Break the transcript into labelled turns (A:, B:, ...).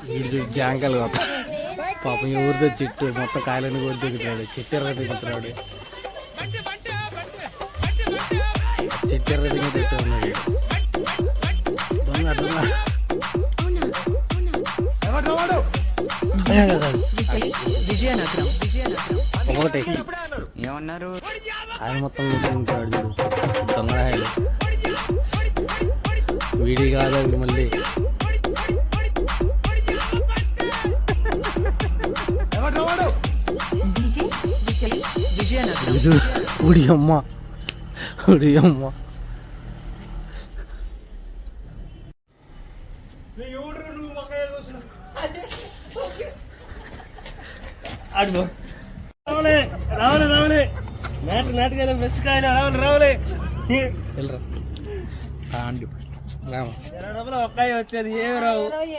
A: వీడు జాంకాయలు కొత్త పాపం ఊరితో చెట్టు మొత్తం కాయలన్నీ కూడా దిగుతున్నాడు. చెట్టెర్ర దిగుతున్నాడు. చెట్టెర్ర దిగి తిట్టు ఉన్నాడు. దొంగ దొంగ ఒకటి
B: ఏమన్నారు?
A: ఆయన మొత్తం చూపించాడు చూడు దొంగరాయలు. వీడి కాదు అవి మళ్ళీ ఉడి అమ్మ ఉడి అమ్మ.
C: రావులే రావులే రావులే నాటుగా ఫ్రెష్ కాయలు రావులే రావులే
A: వెళ్ళరా రామ
C: ఒక్కాయ వచ్చేది ఏమి రావు.